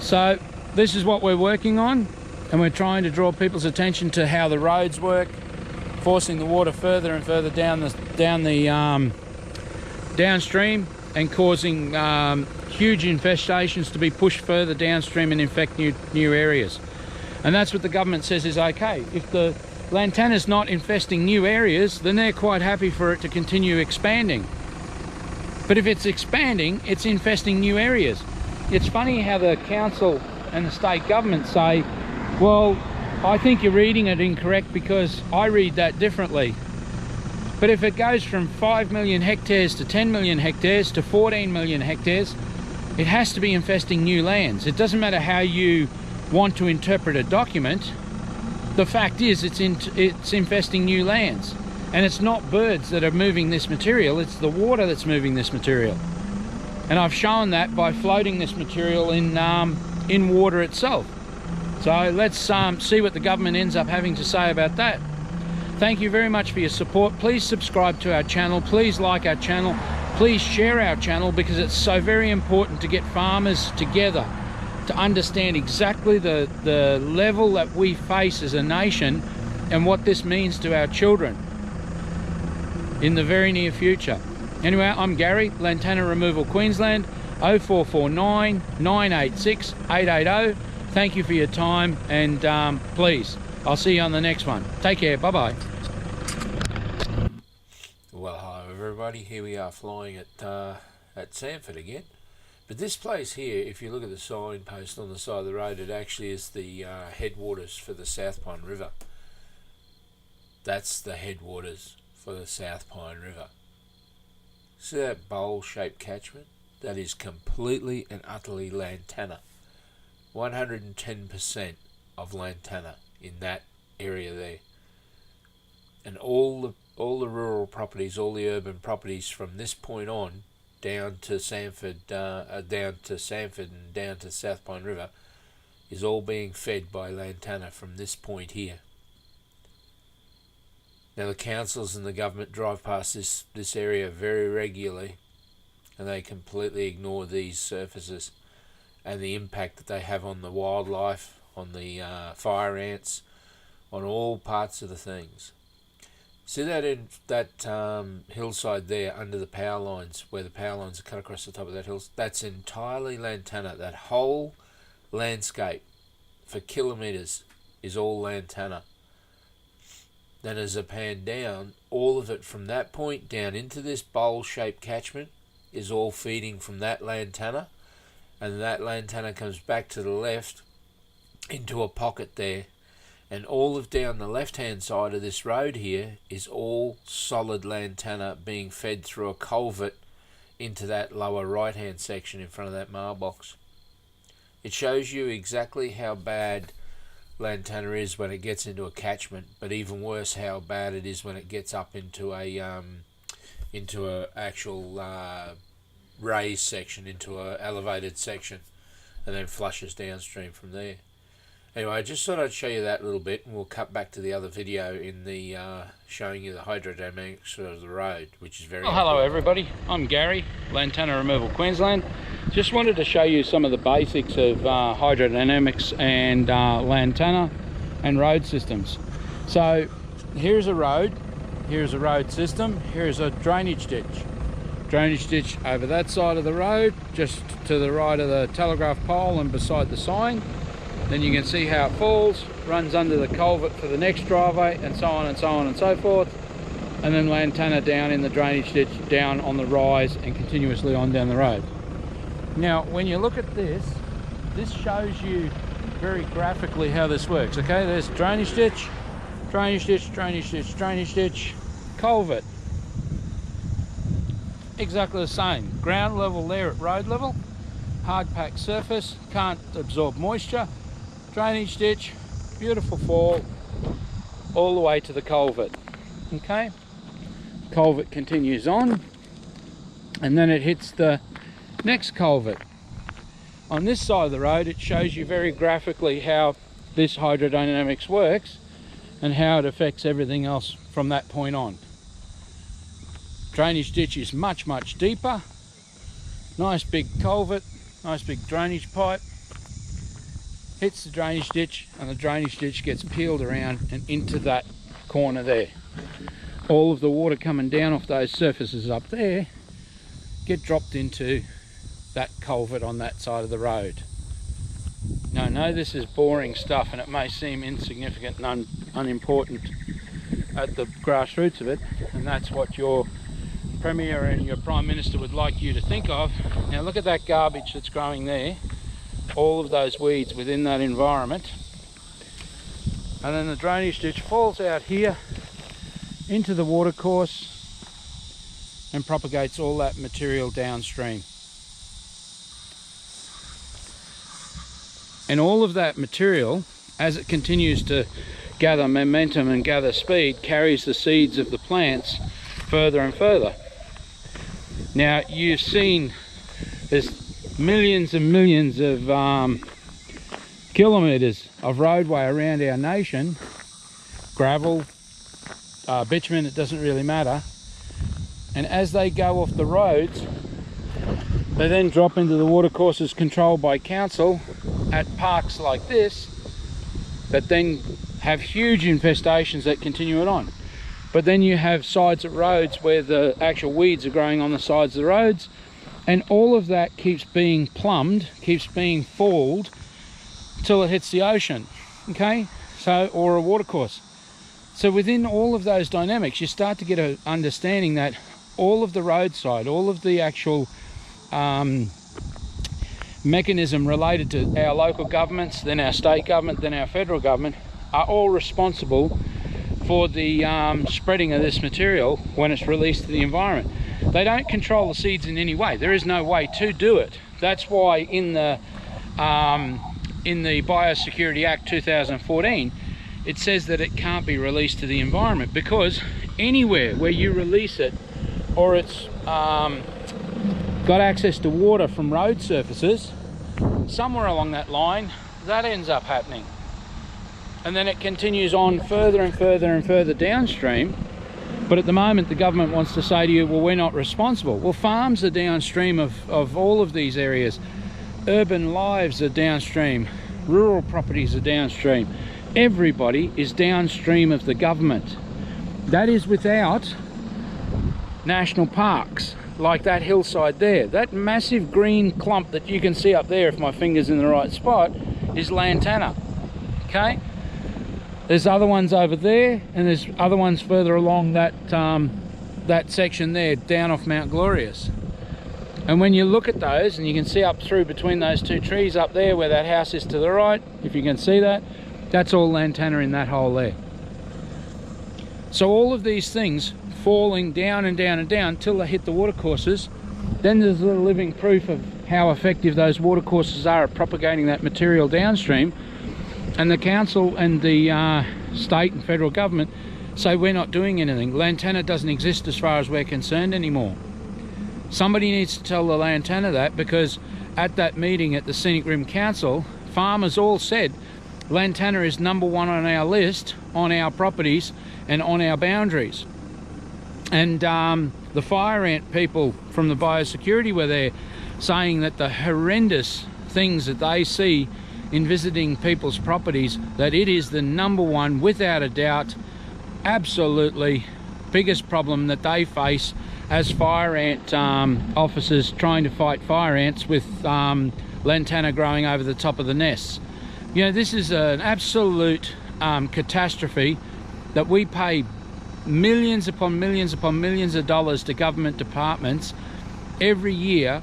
So this is what we're working on, and we're trying to draw people's attention to how the roads work, forcing the water further and further down the downstream, and causing huge infestations to be pushed further downstream and infect new areas. And that's what the government says is okay. If the Lantana's not infesting new areas, then they're quite happy for it to continue expanding. But if it's expanding, it's infesting new areas. It's funny how the council and the state government say, well, I think you're reading it incorrect because I read that differently. But if it goes from 5 million hectares to 10 million hectares to 14 million hectares, it has to be infesting new lands. It doesn't matter how you want to interpret a document. The fact is it's infesting new lands, and it's not birds that are moving this material, it's the water that's moving this material. And I've shown that by floating this material in water itself. So let's see what the government ends up having to say about that. Thank you very much for your support. Please subscribe to our channel, please like our channel, please share our channel, because it's so very important to get farmers together to understand exactly the level that we face as a nation and what this means to our children in the very near future. Anyway, I'm Gary, Lantana Removal Queensland, 0449 986 880. Thank you for your time, and please, I'll see you on the next one. Take care, bye-bye. Well, hi everybody, here we are flying at Samford again. But this place here, if you look at the signpost on the side of the road, it actually is the headwaters for the South Pine River. That's the headwaters for the South Pine River. See that bowl-shaped catchment? That is completely and utterly Lantana. 110% of Lantana in that area there. And all the rural properties, all the urban properties from this point on, down to Samford and down to South Pine River, is all being fed by Lantana from this point here. Now the councils and the government drive past this area very regularly, and they completely ignore these surfaces and the impact that they have on the wildlife, on the fire ants, on all parts of the things. See that hillside there under the power lines, where the power lines are cut across the top of that hill? That's entirely Lantana. That whole landscape for kilometres is all Lantana. Then as I pan down, all of it from that point down into this bowl-shaped catchment is all feeding from that Lantana, and that Lantana comes back to the left into a pocket there. And all of down the left-hand side of this road here is all solid Lantana being fed through a culvert into that lower right-hand section in front of that mailbox. It shows you exactly how bad Lantana is when it gets into a catchment, but even worse how bad it is when it gets up into a actual raised section, into a elevated section, and then flushes downstream from there. Anyway, I just thought I'd show you that a little bit, and we'll cut back to the other video in the showing you the hydrodynamics of the road, which is very Hello everybody, I'm Gary, Lantana Removal Queensland. Just wanted to show you some of the basics of hydrodynamics and Lantana and road systems. So here's a road system, here's a drainage ditch. Drainage ditch over that side of the road, just to the right of the telegraph pole and beside the sign. Then you can see how it falls, runs under the culvert for the next driveway, and so on and so on and so forth. And then Lantana down in the drainage ditch, down on the rise, and continuously on down the road. Now, when you look at this shows you very graphically how this works. Okay, there's drainage ditch, drainage ditch, drainage ditch, drainage ditch, culvert. Exactly the same. Ground level there at road level, hard packed surface, can't absorb moisture. Drainage ditch, beautiful fall, all the way to the culvert. Okay, culvert continues on, and then it hits the next culvert. On this side of the road, it shows you very graphically how this hydrodynamics works and how it affects everything else from that point on. Drainage ditch is much, much deeper. Nice big culvert, nice big drainage pipe. hits the drainage ditch, and the drainage ditch gets peeled around and into that corner there. All of the water coming down off those surfaces up there get dropped into that culvert on that side of the road. Now, I know this is boring stuff and it may seem insignificant and unimportant at the grassroots of it, and that's what your Premier and your Prime Minister would like you to think of. Now look at that garbage that's growing there, all of those weeds within that environment, and then the drainage ditch falls out here into the watercourse and propagates all that material downstream. And all of that material, as it continues to gather momentum and gather speed, carries the seeds of the plants further and further. Now you've seen there's millions and millions of kilometres of roadway around our nation, gravel, bitumen, it doesn't really matter, and as they go off the roads they then drop into the watercourses controlled by council at parks like this that then have huge infestations that continue it on. But then you have sides of roads where the actual weeds are growing on the sides of the roads, and all of that keeps being plumbed, keeps being falled till it hits the ocean, okay? So, or a watercourse. So within all of those dynamics, you start to get an understanding that all of the roadside, all of the actual mechanism related to our local governments, then our state government, then our federal government, are all responsible for the spreading of this material when it's released to the environment. They don't control the seeds in any way. There is no way to do it. That's why in the Biosecurity Act 2014, it says that it can't be released to the environment, because anywhere where you release it, or it's got access to water from road surfaces, somewhere along that line, that ends up happening. And then it continues on further and further and further downstream. But at the moment the government wants to say to you, well, we're not responsible. Well, farms are downstream of all of these areas. Urban lives are downstream. Rural properties are downstream. Everybody is downstream of the government. That is without national parks like that hillside there. That massive green clump that you can see up there, if my finger's in the right spot, is Lantana, okay? There's other ones over there, and there's other ones further along that that section there, down off Mount Glorious. And when you look at those, and you can see up through between those two trees up there where that house is to the right, if you can see that, that's all Lantana in that hole there. So all of these things falling down and down and down till they hit the watercourses, then there's a little living proof of how effective those watercourses are at propagating that material downstream. And the council and the state and federal government say we're not doing anything. Lantana doesn't exist as far as we're concerned anymore. Somebody needs to tell the Lantana that, because at that meeting at the Scenic Rim Council, farmers all said Lantana is number one on our list, on our properties and on our boundaries. And the fire ant people from the biosecurity were there saying that the horrendous things that they see in visiting people's properties, that it is the number one, without a doubt, absolutely biggest problem that they face as fire ant officers trying to fight fire ants with lantana growing over the top of the nests. You know, this is an absolute catastrophe that we pay millions upon millions upon millions of dollars to government departments every year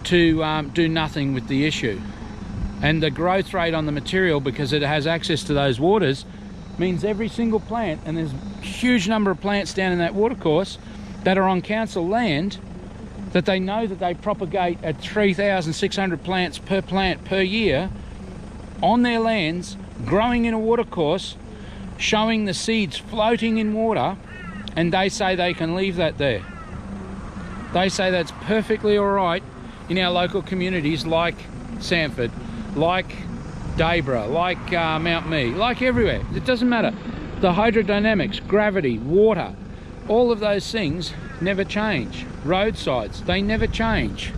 to do nothing with the issue. And the growth rate on the material, because it has access to those waters, means every single plant, and there's a huge number of plants down in that watercourse that are on council land, that they know that they propagate at 3,600 plants per plant per year on their lands, growing in a watercourse, showing the seeds floating in water, and they say they can leave that there. They say that's perfectly all right in our local communities like Samford, like Debra, like Mount Mee, like everywhere. It doesn't matter. The hydrodynamics, gravity, water, all of those things never change. Roadsides, they never change.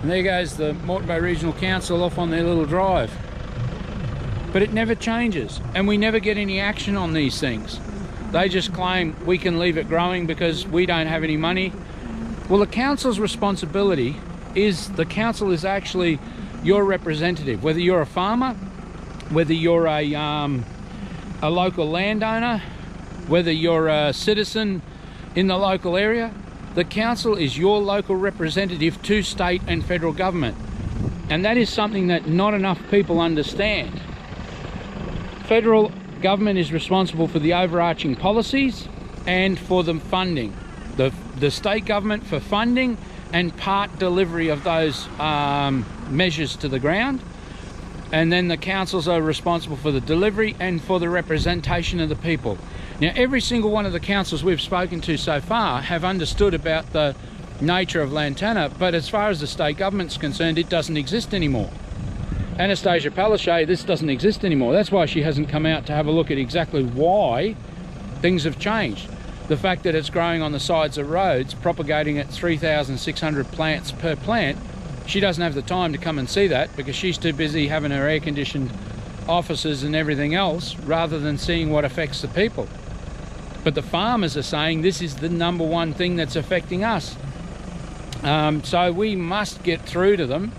And there goes the Moreton Bay Regional Council off on their little drive. but it never changes, and we never get any action on these things. They just claim we can leave it growing because we don't have any money. Well, the council's responsibility is, the council is actually your representative, whether you're a farmer, whether you're a local landowner, whether you're a citizen in the local area. The council is your local representative to state and federal government, and that is something that not enough people understand. Federal government is responsible for the overarching policies and for the funding. The state government for funding and part delivery of those measures to the ground, and then the councils are responsible for the delivery and for the representation of the people. Now, every single one of the councils we've spoken to so far have understood about the nature of Lantana, but as far as the state government's concerned, it doesn't exist anymore. Anastasia Palaszczuk, this doesn't exist anymore. That's why she hasn't come out to have a look at exactly why things have changed. The fact that it's growing on the sides of roads, propagating at 3,600 plants per plant, she doesn't have the time to come and see that because she's too busy having her air-conditioned offices and everything else, rather than seeing what affects the people. But the farmers are saying this is the number one thing that's affecting us. So we must get through to them,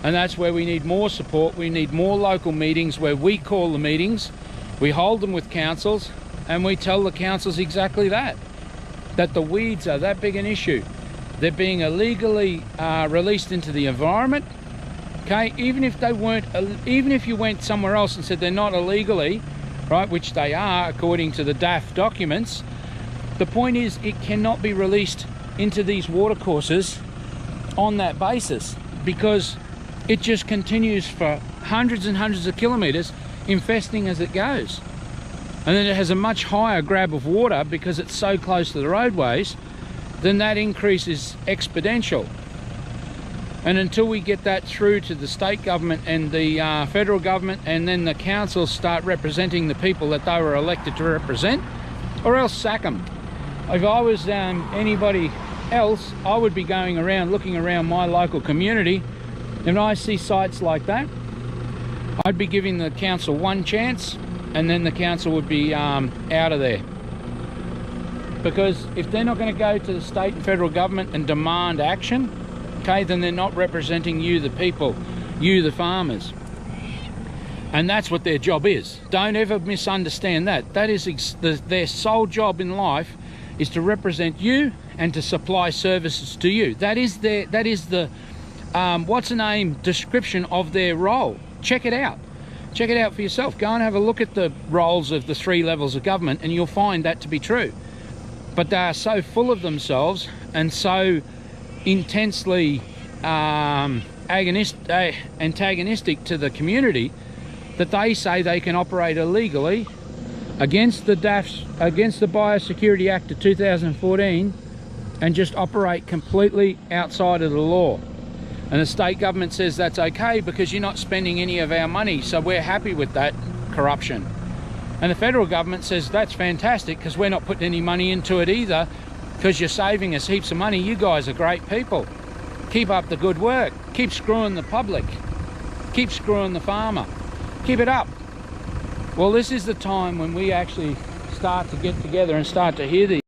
and that's where we need more support. We need more local meetings where we call the meetings, we hold them with councils, and we tell the councils exactly that the weeds are that big an issue. They're being illegally released into the environment. Okay, even if they weren't, even if you went somewhere else and said they're not illegally, right, which they are according to the DAF documents, the point is it cannot be released into these watercourses on that basis, because it just continues for hundreds and hundreds of kilometres, infesting as it goes. And then it has a much higher grab of water because it's so close to the roadways. Then that increase is exponential. And until we get that through to the state government and the federal government, and then the councils start representing the people that they were elected to represent, or else sack them. If I was anybody else, I would be going around, looking around my local community, and I see sites like that, I'd be giving the council one chance, and then the council would be out of there. Because if they're not going to go to the state and federal government and demand action, okay, then they're not representing you, the people, you, the farmers. And that's what their job is. Don't ever misunderstand that. That is their sole job in life, is to represent you and to supply services to you. That is the what's the name description of their role. Check it out. Check it out for yourself. Go and have a look at the roles of the 3 levels of government, and you'll find that to be true. But they are so full of themselves and so intensely antagonistic to the community that they say they can operate illegally against the DAFs, against the Biosecurity Act of 2014, and just operate completely outside of the law. And the state government says that's okay because you're not spending any of our money, so we're happy with that corruption. And the federal government says that's fantastic because we're not putting any money into it either, because you're saving us heaps of money. You guys are great people. Keep up the good work. Keep screwing the public. Keep screwing the farmer. Keep it up. Well, this is the time when we actually start to get together and start to hear these